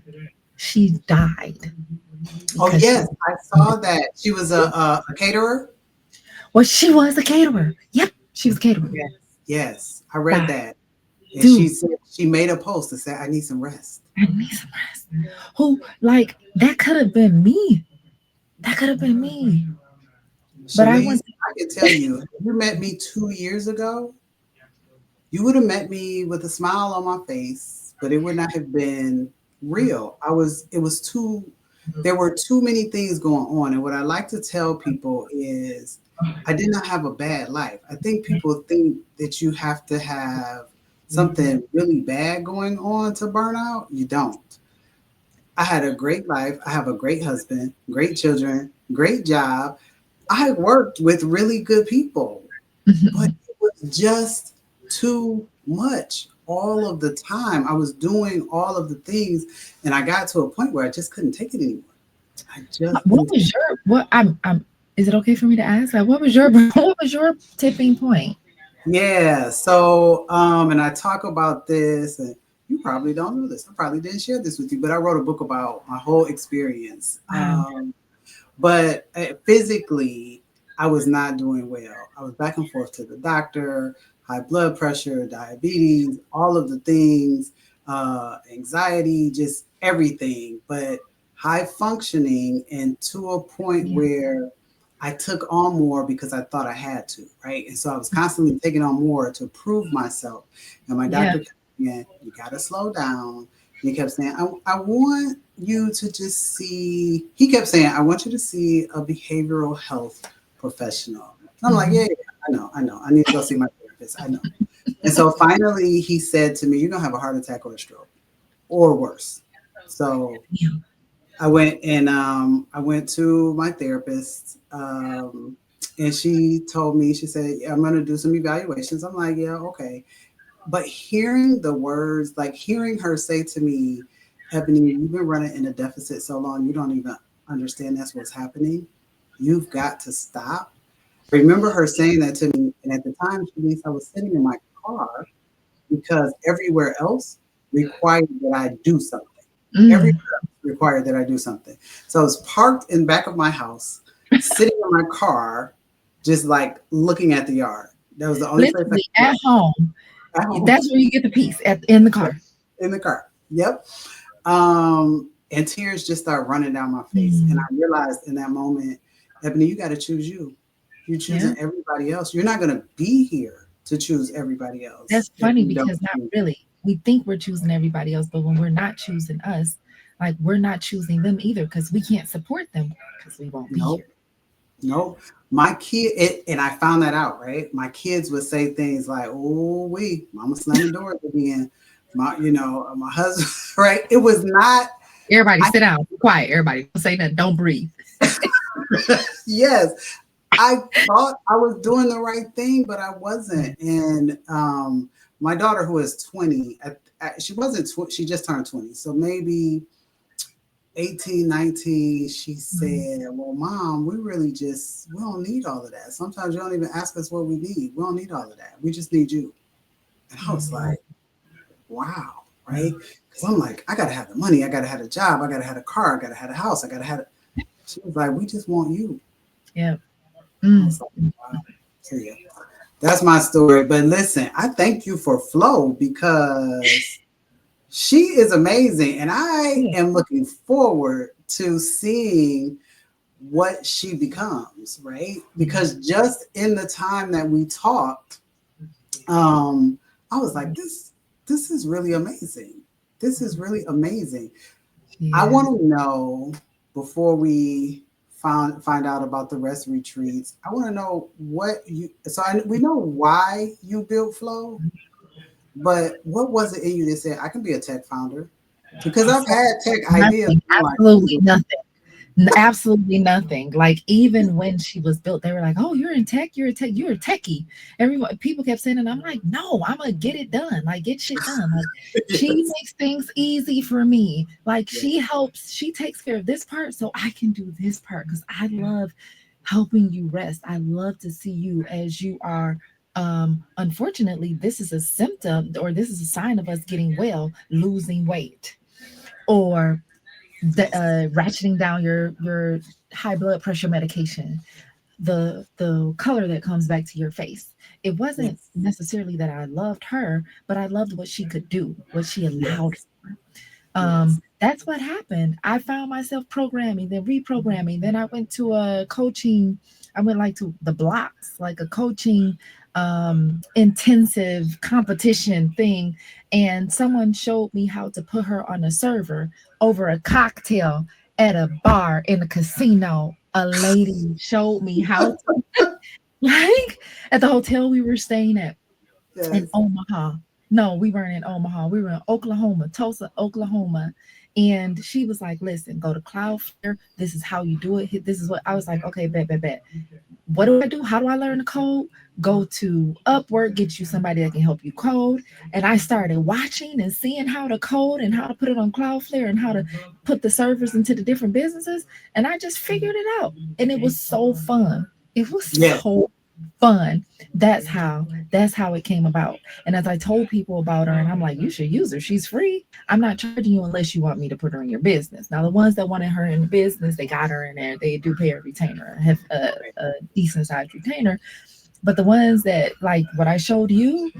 S2: She died
S1: Oh
S2: because she
S1: yes, I saw that she was a caterer.
S2: well, she was a caterer. Yep, she was a caterer.
S1: Yes, yes, I read
S2: Died.
S1: that, and she
S2: Dude,
S1: said she made a post to say, "I need some rest."
S2: I need some rest. Who like that could have been me. That could have been me. But I
S1: Shalece,
S2: went
S1: I can tell you, if you met me 2 years ago, you would have met me with a smile on my face, but it would not have been real. It was too, there were too many things going on. And what I like to tell people is, I did not have a bad life. I think people think that you have to have something really bad going on to burn out. You don't. I had a great life. I have a great husband, great children, great job. I worked with really good people, but it was just too much all of the time. I was doing all of the things, and I got to a point where I just couldn't take it anymore. I just
S2: what
S1: didn't.
S2: was your what I'm is it okay for me to ask? Like what was your what was your tipping point?
S1: Yeah. So, and I talk about this, and you probably don't know this. I probably didn't share this with you, but I wrote a book about my whole experience.
S2: Wow.
S1: But physically, I was not doing well. I was back and forth to the doctor, high blood pressure, diabetes, all of the things, anxiety, just everything. But high functioning, and to a point
S2: Yeah.
S1: where I took on more because I thought I had to, right? And so I was constantly taking on more to prove myself. And my
S2: Yeah.
S1: doctor kept saying, you got to slow down. He kept saying, I want you to just see, he kept saying, I want you to see a behavioral health professional. And I'm like, yeah,
S2: Mhm.
S1: yeah, I know. I need to go see my therapist. I know. And so finally he said to me, you're going to have a heart attack or a stroke or worse. So
S2: Yeah.
S1: I went to my therapist, and she told me, she said, yeah, I'm going to do some evaluations. I'm like, yeah, okay. But hearing the words, like hearing her say to me, Ebony, you've been running in a deficit so long, you don't even understand that's what's happening. You've got to stop. I remember her saying that to me. And at the time, Shalece, I was sitting in my car because everywhere else required that I do something. Everywhere
S2: Mm.
S1: else required that I do something. So I was parked in back of my house, sitting in my car, just like looking at the yard. That was the only place I
S2: Literally
S1: could
S2: at
S1: go.
S2: home.
S1: At home.
S2: That's where you get the peace in the car.
S1: In the car. Yep. And tears just start running down my face. And I
S2: Mm.
S1: realized in that moment, Ebony, you got to choose you. You're
S2: Yeah.
S1: choosing everybody else. You're not going to be here to choose everybody else
S2: That's
S1: if
S2: funny
S1: you don't
S2: because not
S1: choose.
S2: really. We think we're choosing everybody else, but when we're not choosing us, like we're not choosing them either because we can't support them because we won't be
S1: Nope.
S2: here.
S1: Nope. My kid, and I found that out, right? My kids would say things like, oh, mama slamming doors again. My husband, right? It was not,
S2: Everybody
S1: I,
S2: sit down, be quiet. Everybody don't say nothing, don't breathe.
S1: yes, I thought I was doing the right thing, but I wasn't. And my daughter, who is 20, she wasn't, she just turned 20. So maybe 18, 19, she
S2: Mhm.
S1: said, well, mom, we don't need all of that. Sometimes you don't even ask us what we need. We don't need all of that. We just need you. And I was
S2: Mhm.
S1: like, wow, right? Because I'm like, I got to have the money. I got to have a job. I got to have a car. I got to have a house. I got to have it. She was like, we just want you.
S2: Yeah.
S1: I
S2: Mm.
S1: was like, wow. So yeah, that's my story. But listen, I thank you for Flo because she is amazing. And I
S2: Yeah.
S1: am looking forward to seeing what she becomes, right? Because just in the time that we talked, um, I was like, this is really amazing. This is really amazing. I
S2: Yeah.
S1: want to know before we find out about the rest retreats. I want to know what you. We know why you built Flow, but what was it in you that said I can be a tech founder? Because I've
S2: So
S1: had tech ideas.
S2: nothing,
S1: I'm like,
S2: absolutely nothing. Absolutely nothing. Like even when she was built, they were like, "Oh, you're in tech. You're a tech. You're a techie." Everyone, people kept saying, and I'm like, "No, I'm gonna get it done. Like get shit done. Like she
S1: yes,
S2: makes things easy for me. Like
S1: yes,
S2: she helps. She takes care of this part, so I can do this part because I love helping you rest. I love to see you as you are." Unfortunately, this is a symptom or this is a sign of us getting well, losing weight or
S1: yes,
S2: ratcheting down your high blood pressure medication, the color that comes back to your face. It wasn't
S1: yes,
S2: necessarily that I loved her, but I loved what she could do, what she allowed
S1: yes,
S2: for.
S1: yes,
S2: That's what happened. I found myself programming, then reprogramming. Then I went to a coaching. I went like to the blocks, like a coaching intensive competition thing. And someone showed me how to put her on a server over a cocktail at a bar in a casino. A lady showed me how to, like at the hotel we were staying at in
S1: yes.
S2: Omaha. No, we weren't in Omaha. We were in Oklahoma, Tulsa, Oklahoma. And she was like, listen, go to Cloudflare. This is how you do it. This is what I was like, okay, bet, bet, bet. What do I do? How do I learn the code? Go to Upwork, get you somebody that can help you code. And I started watching and seeing how to code and how to put it on Cloudflare and how to put the servers into the different businesses. And I just figured it out. And it was so fun. It was
S1: Yes.
S2: so fun. fun. That's how it came about. And as I told people about her, and I'm like, you should use her. She's free. I'm not charging you unless you want me to put her in your business. Now, the ones that wanted her in the business, they got her in there. They do pay a retainer, have a decent sized retainer. But the ones that like what I showed you,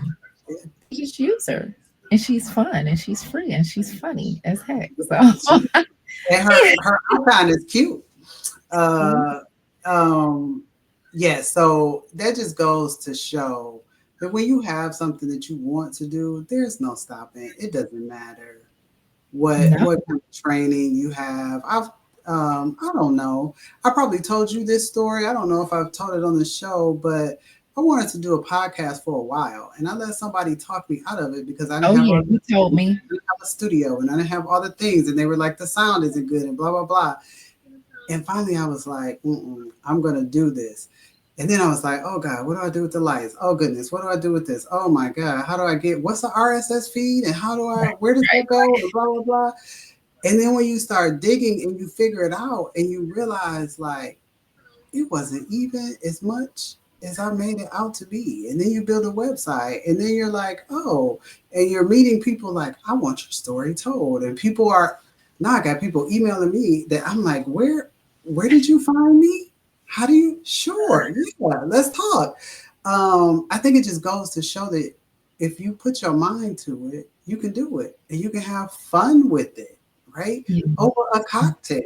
S2: you just use her. And she's fun and she's free and she's funny as heck. So
S1: She, and her icon is cute. Uh, um, yeah, so that just goes to show that when you have something that you want to do, there's no stopping. It doesn't matter
S2: no.
S1: what kind of training you have. I don't know. I probably told you this story. I don't know if I've told it on the show, but I wanted to do a podcast for a while, and I let somebody talk me out of it because I didn't
S2: Oh
S1: have
S2: yeah, you told
S1: I
S2: me.
S1: didn't have a studio and I didn't have all the things, and they were like, the sound isn't good and blah blah blah. And finally, I was like, I'm gonna do this. And then I was like, oh God, what do I do with the lights? Oh goodness, what do I do with this? Oh my God, how do I get what's the RSS feed and where does that go? And blah blah blah. And then when you start digging and you figure it out and you realize like it wasn't even as much as I made it out to be. And then you build a website and then you're like, oh, and you're meeting people like, I want your story told. And people are now I got people emailing me that I'm like, where did you find me? How do you sure, yeah, let's talk. I think it just goes to show that if you put your mind to it, you can do it and you can have fun with it, right?
S2: Yeah.
S1: Over a cocktail.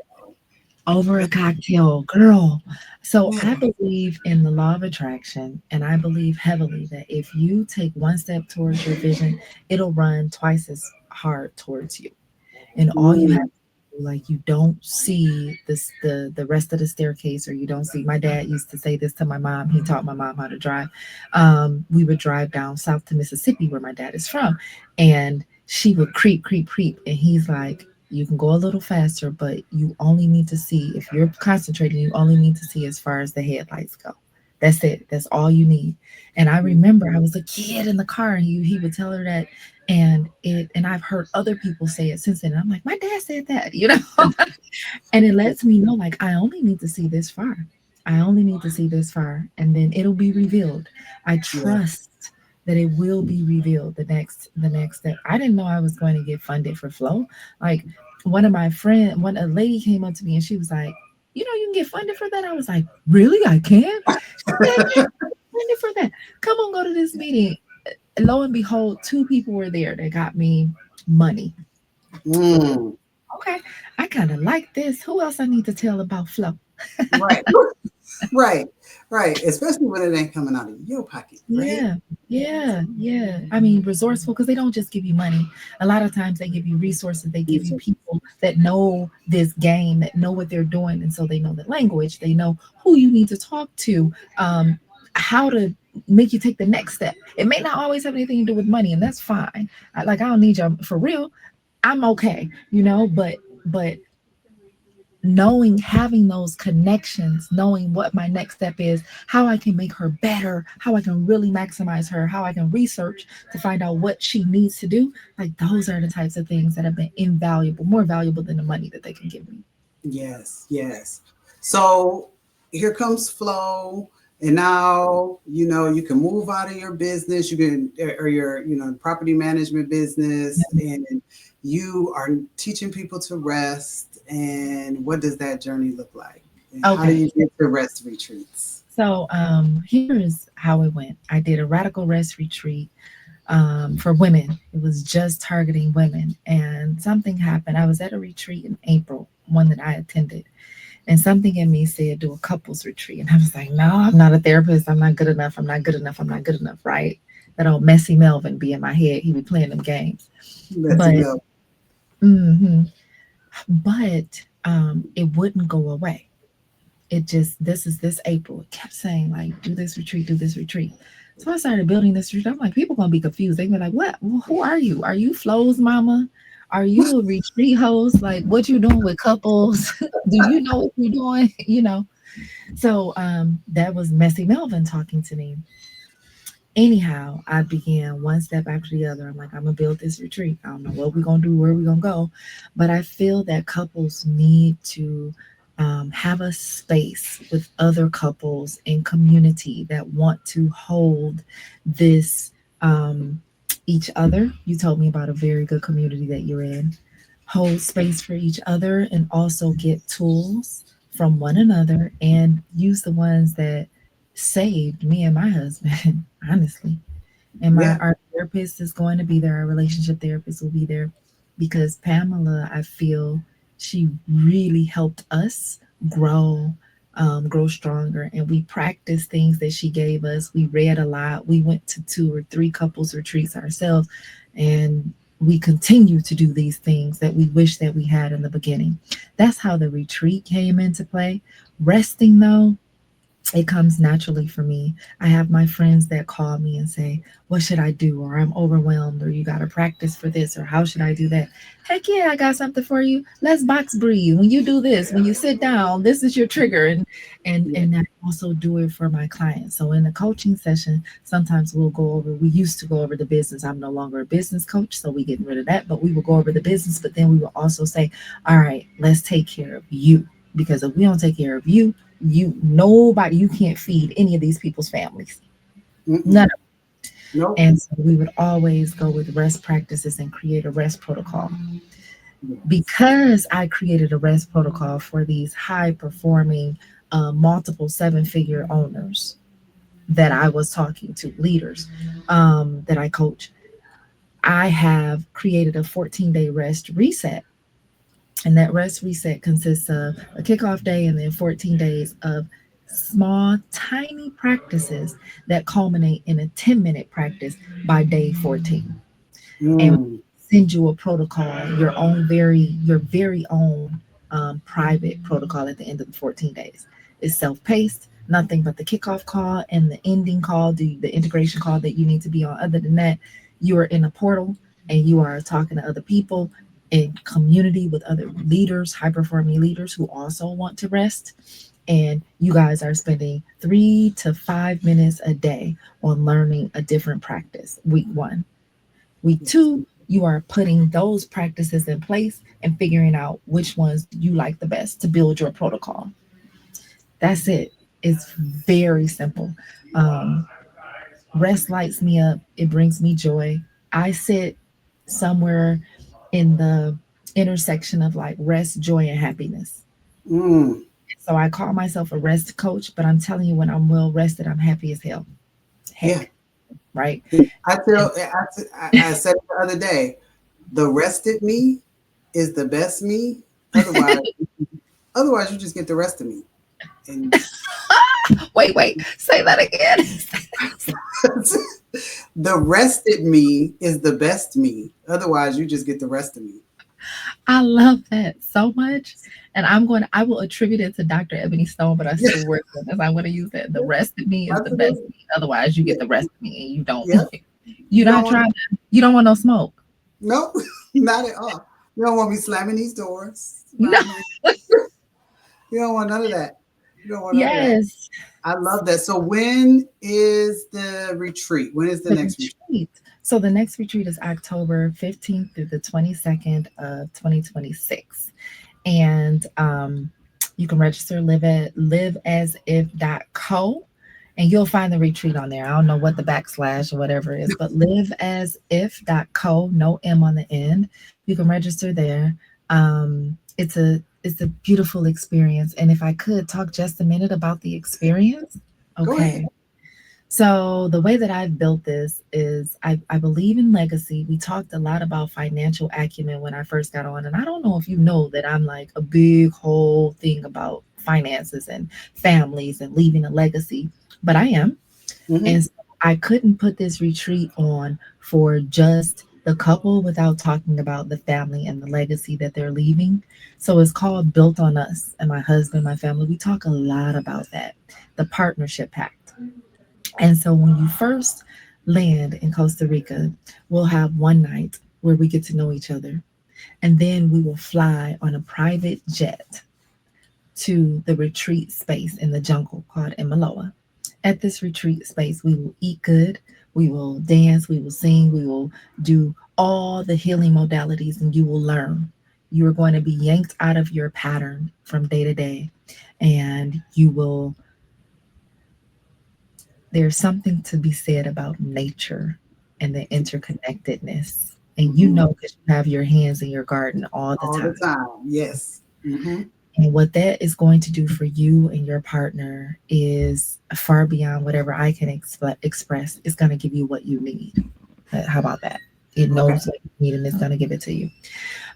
S2: Over a cocktail, girl. So
S1: Yeah.
S2: I believe in the law of attraction, and I believe heavily that if you take one step towards your vision, it'll run twice as hard towards you. And all you have
S1: Mm,
S2: to do, like you don't see this the rest of the staircase, or you don't see. My dad used to say this to my mom. He taught my mom how to drive. We would drive down south to Mississippi, where my dad is from, and she would creep, creep, creep, and he's like, you can go a little faster, but you only need to see, if you're concentrating, you only need to see as far as the headlights go. That's it. That's all you need. And I
S1: mm,
S2: remember I was a kid in the car, and he would tell her that, and I've heard other people say it since then. And I'm like, my dad said that, and it lets me know like I only need to see this far. I only need to see this far, and then it'll be revealed. I
S1: yeah.
S2: trust that it will be revealed the next step. I didn't know I was going to get funded for flow. Like when a lady came up to me and she was like, you can get funded for that. I was like, really? I can? She said, yeah, funded for that. Come on, go to this meeting. Lo and behold, two people were there that got me money for this.
S1: Mm,
S2: Okay, I kind of like this. Who else I need to tell about flow?
S1: right. Right. Right. Especially when it ain't coming out of your pocket, right?
S2: Yeah, yeah, yeah. I mean, resourceful because they don't just give you money. A lot of times they give you resources. They give you
S1: Resources.
S2: people that know this game, that know what they're doing, and so they know the language. They know who you need to talk to, how to make you take the next step. It may not always have anything to do with money, and that's fine. I don't need you for real. I'm okay, but knowing, having those connections, knowing what my next step is, how I can make her better, how I can really maximize her, how I can research to find out what she needs to do, like those are the types of things that have been invaluable, more valuable than the money that they can give me.
S1: Yes. Yes. So here comes flow. And now, you can move out of your business, you can, or your, property management business, and you are teaching people to rest. And what does that journey look like? And how do
S2: Okay,
S1: you get to rest retreats?
S2: so here is how it went. I did a radical rest retreat for women. It was just targeting women, and something happened. I was at a retreat in April, one that I attended, and something in me said do a couples retreat. And I was like, no, I'm not a therapist. I'm not good enough. I'm not good enough. I'm not good enough. Right. That old messy Melvin be in my head. He be playing them games.
S1: Let's
S2: But,
S1: go.
S2: hmm but it wouldn't go away. It just, this April, it kept saying like, do this retreat, do this retreat. So I started building this retreat. I'm like, people gonna be confused. They be like, what? Well, who are you? Are you Flo's mama? Are you a retreat host? Like, what you doing with couples? Do you know what you're doing? So that was Messy Melvin talking to me. Anyhow, I began one step after the other. I'm like, I'm gonna build this retreat. I don't know what we're gonna do, where we're gonna go, but I feel that couples need to have a space with other couples in community that want to hold this each other. You told me about a very good community that you're in. Hold space for each other and also get tools from one another and use the ones that saved me and my husband, honestly. And my
S1: Yeah.
S2: our therapist is going to be there. Our relationship therapist will be there because Pamela, I feel she really helped us grow, grow stronger. And we practiced things that she gave us. We read a lot. We went to 2 or 3 couples retreats ourselves, and we continue to do these things that we wish that we had in the beginning. That's how the retreat came into play. Resting though, it comes naturally for me. I have my friends that call me and say, what should I do? Or I'm overwhelmed, or you got to practice for this, or how should I do that? Heck yeah, I got something for you. Let's box breathe. When you do this, when you sit down, this is your trigger.
S1: Yeah.
S2: And I also do it for my clients. So in the coaching session, sometimes we used to go over the business. I'm no longer a business coach, so we getting rid of that, but we will go over the business, but then we will also say, all right, let's take care of you. Because if we don't take care of you, you can't feed any of these people's families,
S1: Mm-mm.
S2: none of
S1: Nope.
S2: them. And so we would always go with rest practices and create a rest protocol.
S1: Yes.
S2: Because I created a rest protocol for these high performing multiple 7-figure owners that I was talking to, leaders that I coach, I have created a 14-day rest reset. And that rest reset consists of a kickoff day and then 14 days of small, tiny practices that culminate in a 10-minute practice by day 14. And
S1: Mm.
S2: send you a protocol, your very own private protocol at the end of the 14 days. It's self-paced, nothing but the kickoff call and the ending call, the integration call that you need to be on. Other than that, you are in a portal and you are talking to other people in community with other leaders, high performing leaders who also want to rest. And you guys are spending 3 to 5 minutes a day on learning a different practice. Week 1. Week
S1: Yes.
S2: 2, you are putting those practices in place and figuring out which ones you like the best to build your protocol. That's it. It's very simple. Um, Rest lights me up, it brings me joy. I sit somewhere in the intersection of like rest, joy, and happiness.
S1: Mm.
S2: So I call myself a rest coach, but I'm telling you, when I'm well rested, I'm happy as hell.
S1: Yeah.
S2: Heck, right?
S1: I said it the other day. The rested me is the best me. Otherwise, otherwise you just get the rest of me. And
S2: Wait, say that again.
S1: the rested me is the best me. Otherwise, you just get the rest of me.
S2: I love that so much. And I will attribute it to Dr. Ebony Stone, but I
S1: Yeah,
S2: still work with this. I want to use that. The
S1: yeah,
S2: rest of me is the best
S1: absolutely.
S2: me. Otherwise, you
S1: Yeah,
S2: get the rest of me and you don't,
S1: yeah.
S2: you're
S1: You don't
S2: not
S1: want
S2: trying you don't want no smoke.
S1: no, not at all. You don't want me slamming these doors.
S2: No.
S1: You don't want none of that. You don't want none of that.
S2: Yes.
S1: I love that. So when is the retreat? When is the
S2: The
S1: next retreat?
S2: retreat. So the next retreat is October 15th through the 22nd of 2026. And you can register liveasif.co and you'll find the retreat on there. I don't know what the backslash or whatever is, but liveasif.co, no M on the end. You can register there. It's a beautiful experience. And if I could talk just a minute about the experience.
S1: Go ahead.
S2: Okay. So the way that I've built this is I believe in legacy. We talked a lot about financial acumen when I first got on, and I don't know if you know that I'm like a big whole thing about finances and families and leaving a legacy, but I am.
S1: Hmm.
S2: And so I couldn't put this retreat on for just the couple without talking about the family and the legacy that they're leaving. So it's called Built on Us. And my husband, my family, we talk a lot about that, the partnership pact. And so when you first land in Costa Rica, we'll have one night where we get to know each other. And then we will fly on a private jet to the retreat space in the jungle called Imaloa. At this retreat space, we will eat good, we will dance, we will sing, we will do all the healing modalities, and you will learn. You are going to be yanked out of your pattern from day to day, and you will there's something to be said about nature and the interconnectedness. And you
S1: Hmm.
S2: know, because you have your hands in your garden all the
S1: All the
S2: time.
S1: time. Yes. Hmm.
S2: And what that is going to do for you and your partner is far beyond whatever I can express. It's going to give you what you need. How about that? It
S1: Okay.
S2: knows what you need and it's going to give it to you.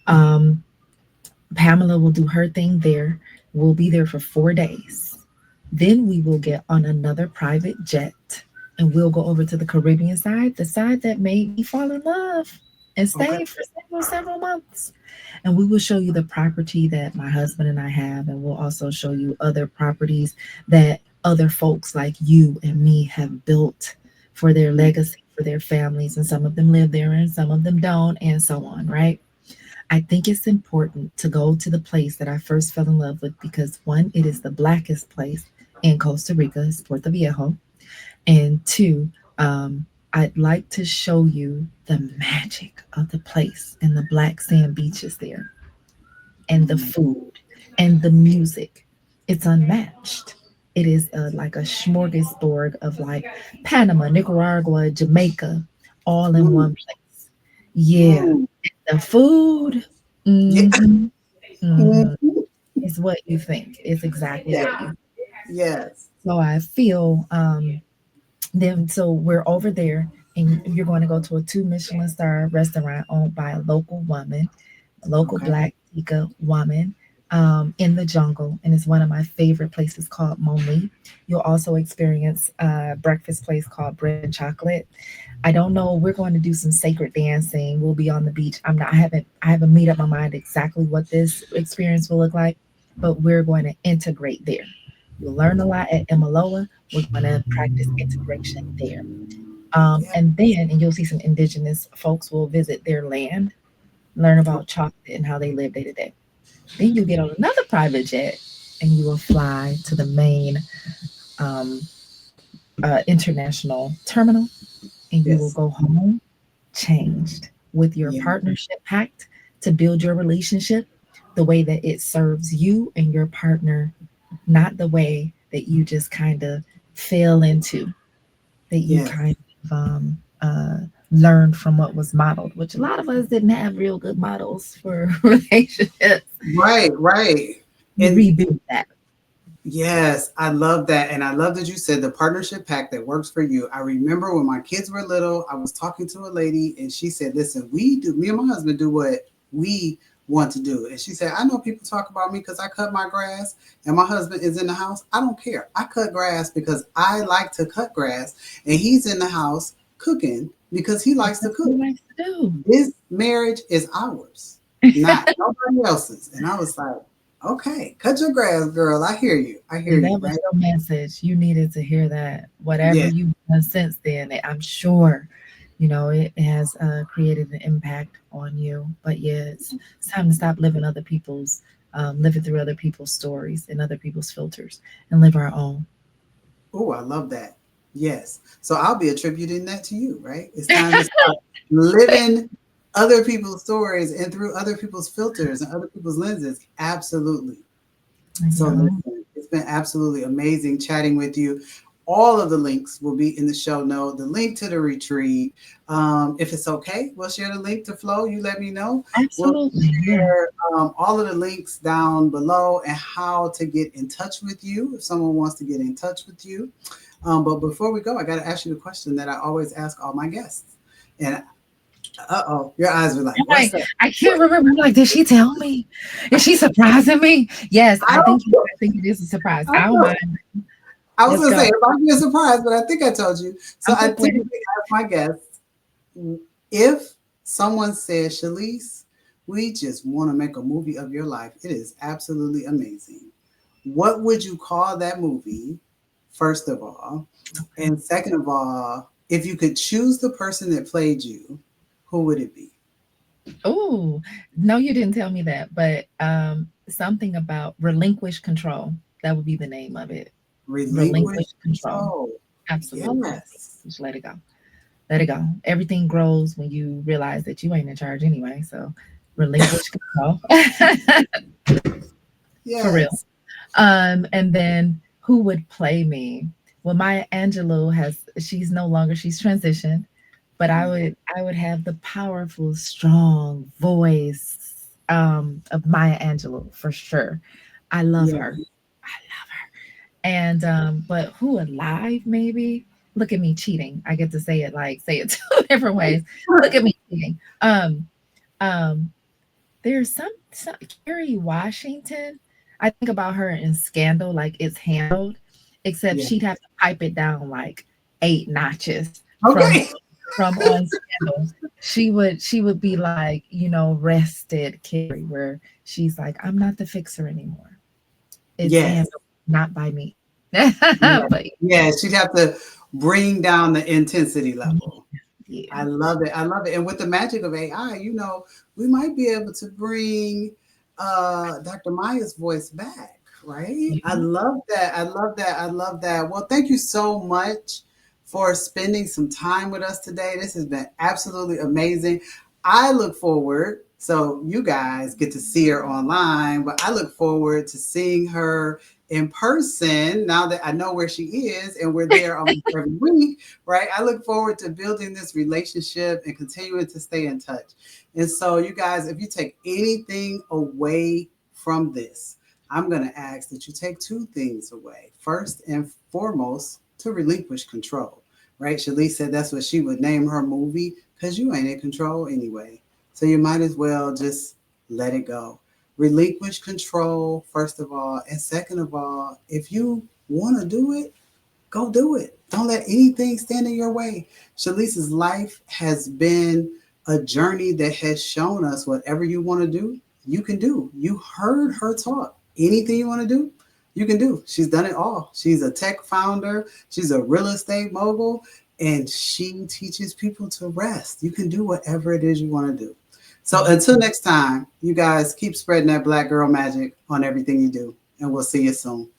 S2: Um, Pamela will do her thing there. We'll be there for 4 days. Then we will get on another private jet and we'll go over to the Caribbean side, the side that made me fall in love and
S1: Okay.
S2: stay for several months. And we will show you the property that my husband and I have. And we'll also show you other properties that other folks like you and me have built for their legacy, for their families. And some of them live there and some of them don't, and so on, right? I think it's important to go to the place that I first fell in love with because one, it is the blackest place in Costa Rica, it's Puerto Viejo, and two, I'd like to show you the magic of the place and the black sand beaches there, and the
S1: Mm.
S2: food and the music. It's unmatched. It is like a smorgasbord of like Panama, Nicaragua, Jamaica, all in
S1: Mm.
S2: one place. Yeah,
S1: Mm.
S2: the food.
S1: Yeah.
S2: Mm-hmm. Mm-hmm.
S1: Mhm.
S2: Is what you think. It's exactly
S1: Yes.
S2: what you.
S1: Yes.
S2: So I feel then so we're over there and you're going to go to a two Michelin star restaurant owned by a local woman, a local
S1: Okay.
S2: black Tika woman, in the jungle, and it's one of my favorite places called Monli. You'll also experience a breakfast place called Bread and Chocolate. I don't know. We're going to do some sacred dancing. We'll be on the beach. I haven't made up my mind exactly what this experience will look like, but we're going to integrate there. You'll learn a lot at Imaloa. We're going to practice integration there.
S1: Yeah.
S2: And you'll see some indigenous folks will visit their land, learn
S1: Okay.
S2: about chocolate and how they live day to day. Then you get on another private jet and you will fly to the main um, international terminal and you will
S1: Yes.
S2: go home changed with your
S1: Yeah.
S2: partnership pact to build your relationship the way that it serves you and your partner, not the way that you just kind of fell into, that you
S1: Yes.
S2: kind of learned from what was modeled, which a lot of us didn't have real good models for relationships.
S1: Right. Right.
S2: You
S1: And
S2: rebuild that.
S1: yes, I love that. And I love that you said the partnership pact that works for you. I remember when my kids were little, I was talking to a lady and she said, listen, me and my husband do what we want to do. And she said, I know people talk about me because I cut my grass and my husband is in the house. I don't care. I cut grass because I like to cut grass and he's in the house cooking because he likes to
S2: That's what
S1: cook.
S2: he likes to do.
S1: This marriage is ours, not nobody else's. And I was like, okay, cut your grass, girl. I hear you. I hear
S2: And
S1: you,
S2: that was
S1: right?
S2: your message. You needed to hear that. Whatever
S1: Yeah.
S2: you've done since then, I'm sure, it has created an impact on you. But yeah, it's time to stop living through other people's stories and other people's filters and live our own.
S1: Oh, I love that. Yes. So I'll be attributing that to you, right? It's time to stop living other people's stories and through other people's filters and other people's lenses. Absolutely. So
S2: Yeah,
S1: listen, it's been absolutely amazing chatting with you. All of the links will be in the show note. The link to the retreat. If it's okay, we'll share the link to Flow. You let me know. We'll
S2: absolutely. Yeah,
S1: share all of the links down below and how to get in touch with you if someone wants to get in touch with you. But before we go, I got to ask you the question that I always ask all my guests. And your eyes were like,
S2: I'm
S1: "What's
S2: like,
S1: that?"
S2: I can't remember. I'm like, did she tell me? Is she surprising me? Yes,
S1: I don't.
S2: I think it is a surprise.
S1: I
S2: I don't
S1: don't.
S2: mind.
S1: I was
S2: Let's
S1: gonna say
S2: go.
S1: it might be a surprise, but I think I told you. So
S2: I'm
S1: I
S2: good with it.
S1: typically ask my guests if someone says, Shalece, we just want to make a movie of your life. It is absolutely amazing. What would you call that movie, first of all?
S2: Okay.
S1: And second of all, if you could choose the person that played you, who would it be?
S2: Oh, no, you didn't tell me that, but something about relinquish control. That would be the name of it.
S1: Relinquish
S2: Relinquish control.
S1: control.
S2: Absolutely.
S1: Yes.
S2: Just let it go. Let it go. Everything grows when you realize that you ain't in charge anyway. So relinquish control. For real.
S1: Yes.
S2: And then who would play me? Well, Maya Angelou she's no longer, she's transitioned, but I would have the powerful, strong voice of Maya Angelou for sure. I love
S1: Yeah.
S2: her. I love her. And but who alive maybe? Look at me cheating. I get to say it two different ways. Look at me cheating. Um there's some Kerry Washington. I think about her in Scandal, like It's Handled, except
S1: Yeah.
S2: she'd have to pipe it down like 8 notches
S1: Okay.
S2: from on Scandal. She would be like, rested Carrie, where she's like, I'm not the fixer anymore. It's
S1: Yes.
S2: handled not by me.
S1: Yeah.
S2: But
S1: Yeah. She'd have to bring down the intensity level.
S2: yeah.
S1: I love it. I love it. And with the magic of AI, we might be able to bring Dr. Maya's voice back, right? I
S2: Yeah.
S1: love that. I love that. I love that. Well, thank you so much for spending some time with us today. This has been absolutely amazing. I look forward, so you guys get to see her online, but I look forward to seeing her in person now that I know where she is and we're there almost every week, right? I look forward to building this relationship and continuing to stay in touch. And so, you guys, if you take anything away from this, I'm going to ask that you take two things away. First and foremost, to relinquish control, right? Shalece said that's what she would name her movie because you ain't in control anyway. So you might as well just let it go. Relinquish control, first of all. And second of all, if you want to do it, go do it. Don't let anything stand in your way. Shalice's life has been a journey that has shown us whatever you want to do, you can do. You heard her talk. Anything you want to do, you can do. She's done it all. She's a tech founder, she's a real estate mogul, and she teaches people to rest. You can do whatever it is you want to do. So until next time, you guys keep spreading that Black girl magic on everything you do, and we'll see you soon.